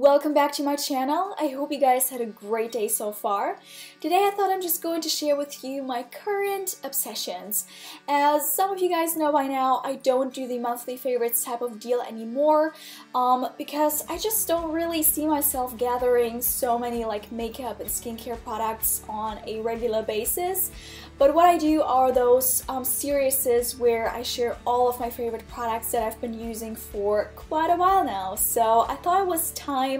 Welcome back to my channel. I hope you guys had a great day so far. Today I thought I'm just going to share with you my current obsessions. As some of you guys know by now, I don't do the monthly favorites type of deal anymore because I just don't really see myself gathering so many like makeup and skincare products on a regular basis. But what I do are those series where I share all of my favorite products that I've been using for quite a while now. So I thought it was time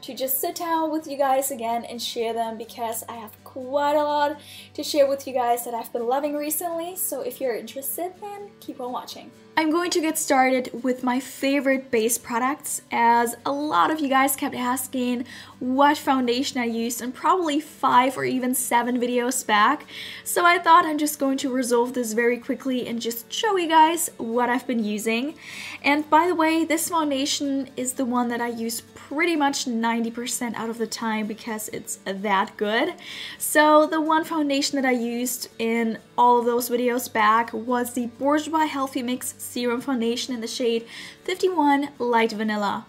to just sit down with you guys again and share them because I have quite a lot to share with you guys that I've been loving recently. So if you're interested, then keep on watching. I'm going to get started with my favorite base products, as a lot of you guys kept asking what foundation I used in probably 5 or even 7 videos back. So I thought I'm just going to resolve this very quickly and just show you guys what I've been using. And by the way, this foundation is the one that I use pretty much 90% out of the time because it's that good. So the one foundation that I used in all of those videos back was the Bourjois Healthy Mix Serum Foundation in the shade 51 Light Vanilla.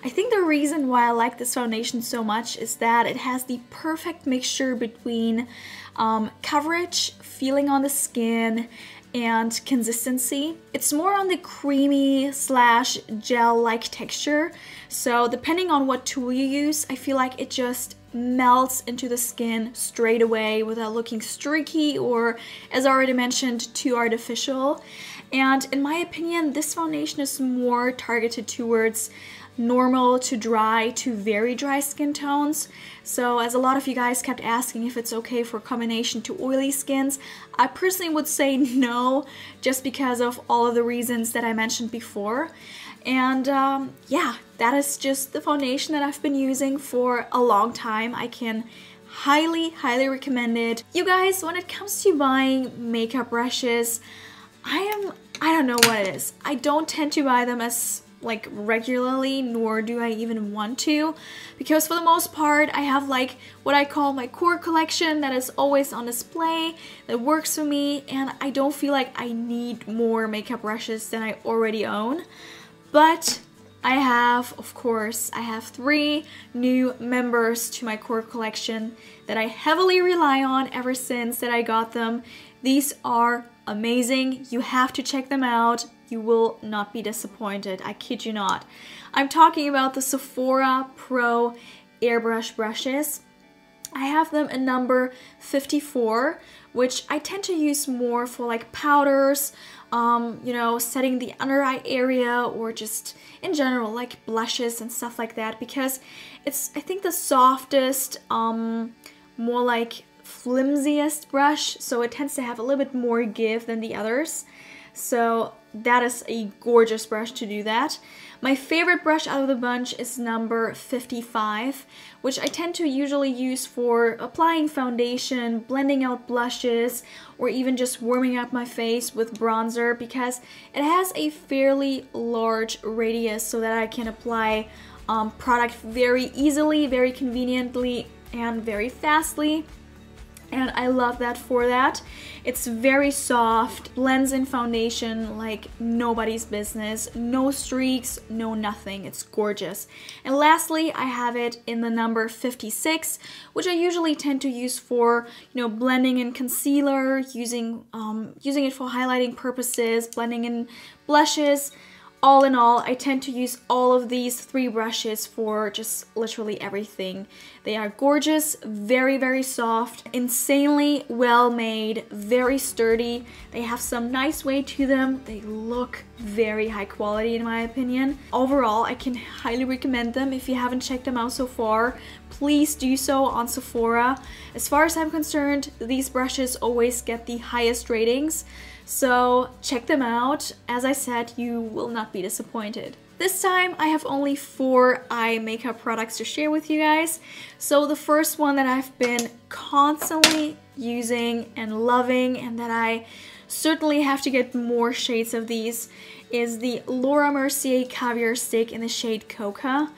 I think the reason why I like this foundation so much is that it has the perfect mixture between coverage, feeling on the skin, and consistency. It's more on the creamy slash gel-like texture, so depending on what tool you use, I feel like it just melts into the skin straight away without looking streaky or, as I already mentioned, too artificial. And in my opinion, this foundation is more targeted towards normal to dry to very dry skin tones. So as a lot of you guys kept asking if it's okay for combination to oily skins, I personally would say no, just because of all of the reasons that I mentioned before. And yeah, that is just the foundation that I've been using for a long time. I can highly recommend it. You guys, when it comes to buying makeup brushes, I don't know what it is. I don't tend to buy them as like regularly, nor do I even want to, because for the most part I have like what I call my core collection that is always on display, that works for me, and I don't feel like I need more makeup brushes than I already own. But I have, of course, I have 3 new members to my core collection that I heavily rely on ever since that I got them. These are amazing. You have to check them out. You will not be disappointed. I kid you not. I'm talking about the Sephora Pro Airbrush brushes. I have them in number 54, which I tend to use more for like powders, you know, setting the under eye area, or just in general like blushes and stuff like that, because it's, I think, the softest, more like flimsiest brush, so it tends to have a little bit more give than the others. So that is a gorgeous brush to do that. My favorite brush out of the bunch is number 55, which I tend to usually use for applying foundation, blending out blushes, or even just warming up my face with bronzer, because it has a fairly large radius so that I can apply product very easily, very conveniently, and very fastly. And I love that for that. It's very soft, blends in foundation like nobody's business, no streaks, no nothing. It's gorgeous. And lastly, I have it in the number 56, which I usually tend to use for, you know, blending in concealer, using it for highlighting purposes, blending in blushes. All in all, I tend to use all of these 3 brushes for just literally everything. They are gorgeous, very soft, insanely well made, very sturdy. They have some nice weight to them. They look very high quality in my opinion. Overall, I can highly recommend them. If you haven't checked them out so far, please do so on Sephora. As far as I'm concerned, these brushes always get the highest ratings. So check them out. As I said, you will not be disappointed. This time I have only 4 eye makeup products to share with you guys. So the first one that I've been constantly using and loving, and that I certainly have to get more shades of these, is the Mercier Caviar Stick in the shade Coca.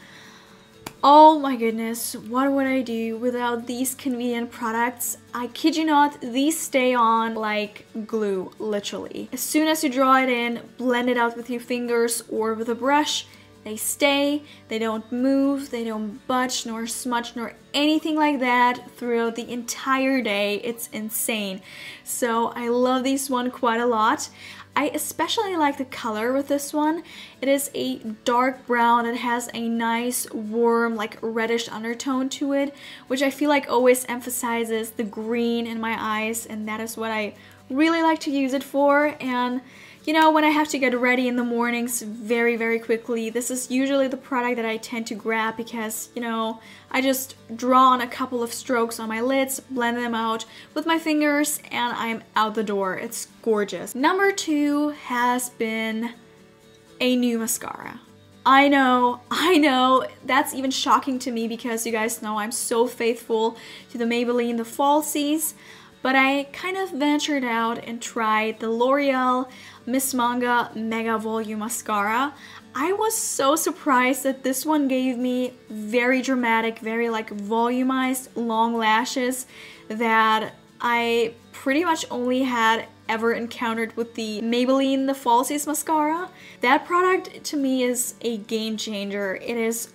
Oh my goodness, what would I do without these convenient products? I kid you not, these stay on like glue, literally. As soon as you draw it in, blend it out with your fingers or with a brush, They stay, they don't move, they don't budge nor smudge nor anything like that throughout the entire day. It's insane. So I love this one quite a lot. I especially like the color with this one. It is a dark brown. It has a nice warm like reddish undertone to it, which I feel like always emphasizes the green in my eyes, and that is what I really like to use it for. And you know, when I have to get ready in the mornings very quickly, this is usually the product that I tend to grab because, you know, I just draw on a couple of strokes on my lids, blend them out with my fingers, and I'm out the door. It's gorgeous. Number 2 has been a new mascara. I know, that's even shocking to me because you guys know I'm so faithful to the Maybelline The Falsies, but I kind of ventured out and tried the L'Oreal Miss Manga Mega Volume Mascara. I was so surprised that this one gave me very dramatic, very like volumized long lashes that I pretty much only had ever encountered with the Maybelline The Falsies mascara. That product to me is a game changer. It is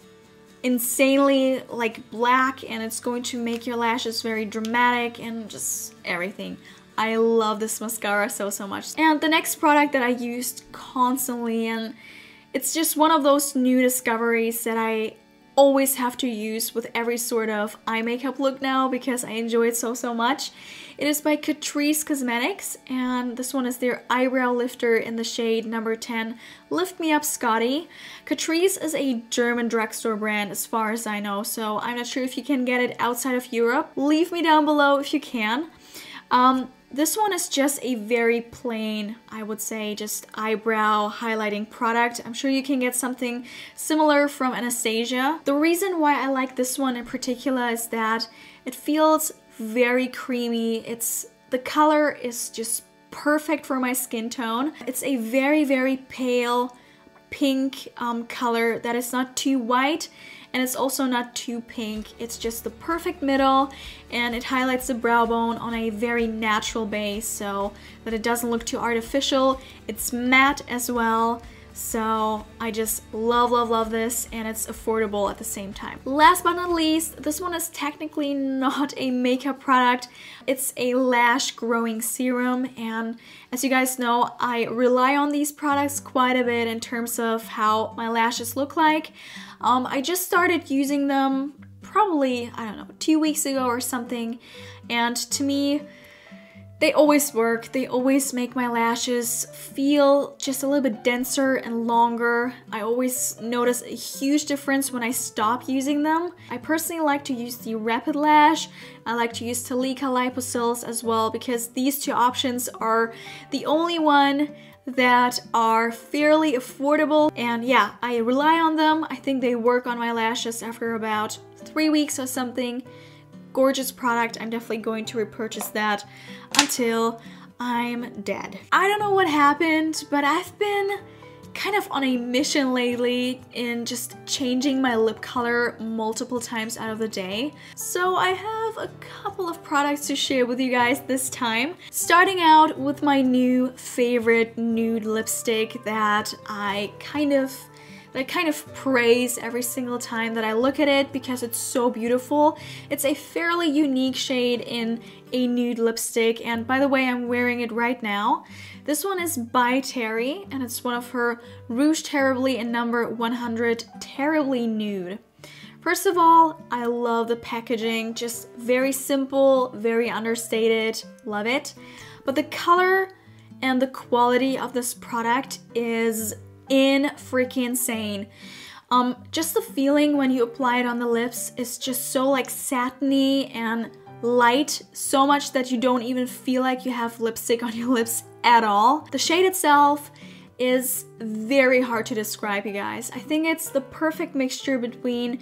insanely like black, and it's going to make your lashes very dramatic and just everything. I love this mascara so much. And the next product that I used constantly, and it's just one of those new discoveries that I always have to use with every sort of eye makeup look now because I enjoy it so much. It is by Catrice Cosmetics, and this one is their eyebrow lifter in the shade number 10, Lift Me Up Scotty. Catrice is a German drugstore brand as far as I know, so I'm not sure if you can get it outside of Europe. Leave me down below if you can. This one is just a very plain, I would say, just eyebrow highlighting product. I'm sure you can get something similar from Anastasia. The reason why I like this one in particular is that it feels very creamy. The color is just perfect for my skin tone. It's a very pale pink color that is not too white, and it's also not too pink. It's just the perfect middle, and it highlights the brow bone on a very natural base so that it doesn't look too artificial. It's matte as well, so I just love this, and it's affordable at the same time. Last but not least, this one is technically not a makeup product. It's a lash growing serum, and as you guys know, I rely on these products quite a bit in terms of how my lashes look like. I just started using them probably, I don't know, 2 weeks ago or something, and to me, they always work. They always make my lashes feel just a little bit denser and longer. I always notice a huge difference when I stop using them. I personally like to use the RapidLash. I like to use Talika Liposils as well because these two options are the only one that are fairly affordable, and yeah, I rely on them. I think they work on my lashes after about 3 weeks or something. Gorgeous product. I'm definitely going to repurchase that until I'm dead. I don't know what happened, but I've been kind of on a mission lately in just changing my lip color multiple times out of the day. So I have a couple of products to share with you guys this time. Starting out with my new favorite nude lipstick that I kind of praise every single time that I look at it because it's so beautiful. It's a fairly unique shade in a nude lipstick, and by the way, I'm wearing it right now. This one is by Terry, and it's one of her Rouge Terrybly in number 100 Terrybly Nude. First of all, I love the packaging, just very simple, very understated, love it. But the color and the quality of this product is freaking insane. Just the feeling when you apply it on the lips is just so like satiny and light, so much that you don't even feel like you have lipstick on your lips at all. The shade itself is very hard to describe, you guys. I think it's the perfect mixture between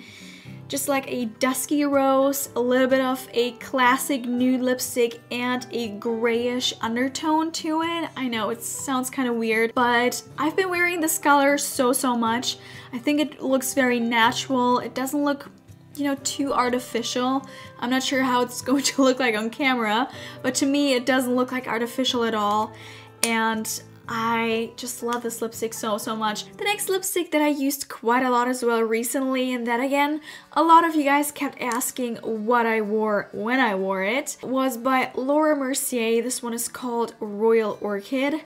just like a dusky rose, a little bit of a classic nude lipstick, and a grayish undertone to it. I know it sounds kind of weird, but I've been wearing this color so much. I think it looks very natural. It doesn't look, you know, too artificial. I'm not sure how it's going to look like on camera, but to me it doesn't look like artificial at all. And I just love this lipstick so much. The next lipstick that I used quite a lot as well recently, and that again, a lot of you guys kept asking what I wore when I wore it, was by Laura Mercier. This one is called Royal Orchid.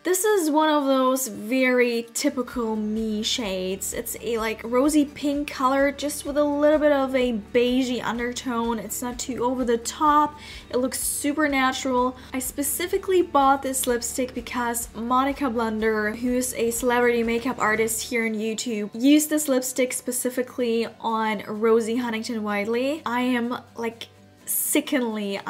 This is one of those very typical me shades. It's a like rosy pink color just with a little bit of a beigey undertone. It's not too over the top. It looks super natural. I specifically bought this lipstick because Monica Blunder, who's a celebrity makeup artist here on YouTube, used this lipstick specifically on Rosie Huntington-Whiteley. I am like sickeningly,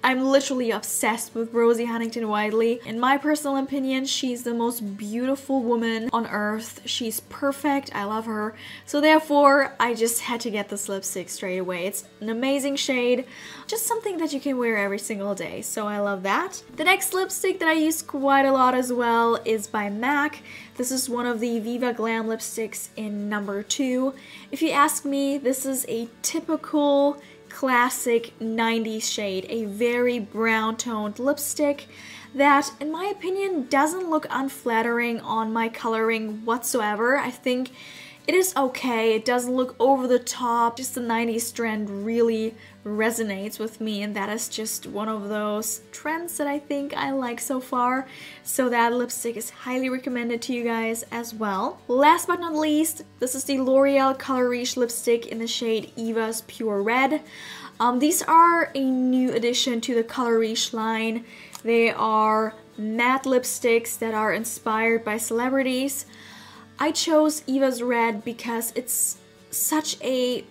I'm literally obsessed with Rosie Huntington-Whiteley. In my personal opinion, she's the most beautiful woman on earth. She's perfect. I love her. So therefore, I just had to get this lipstick straight away. It's an amazing shade. Just something that you can wear every single day. So I love that. The next lipstick that I use quite a lot as well is by MAC. This is one of the Viva Glam lipsticks in number 2. If you ask me, this is a typical classic 90s shade, a very brown toned lipstick that in my opinion doesn't look unflattering on my coloring whatsoever. I think it is okay, it doesn't look over the top, just the 90s trend really resonates with me, and that is just one of those trends that I think I like so far. So that lipstick is highly recommended to you guys as well. Last but not least, this is the L'Oreal Color Riche lipstick in the shade Eva's Pure Red. These are a new addition to the Color Riche line. They are matte lipsticks that are inspired by celebrities. I chose Eva's Red because it's such a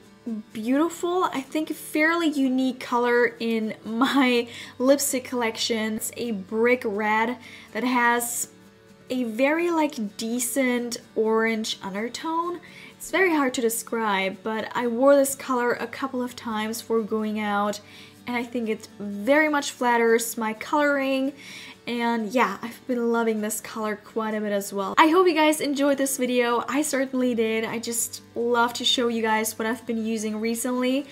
beautiful, I think fairly unique color in my lipstick collection. It's a brick red that has a very like decent orange undertone. It's very hard to describe, but I wore this color a couple of times for going out, and I think it very much flatters my coloring. And yeah, I've been loving this color quite a bit as well. I hope you guys enjoyed this video. I certainly did. I just love to show you guys what I've been using recently.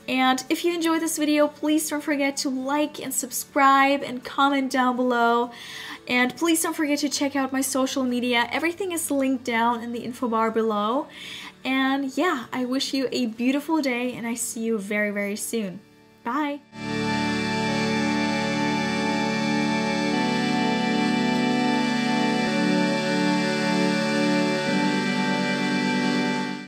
And if you enjoyed this video, please don't forget to like and subscribe and comment down below. And please don't forget to check out my social media. Everything is linked down in the info bar below. And yeah, I wish you a beautiful day, and I see you very, very soon. Bye!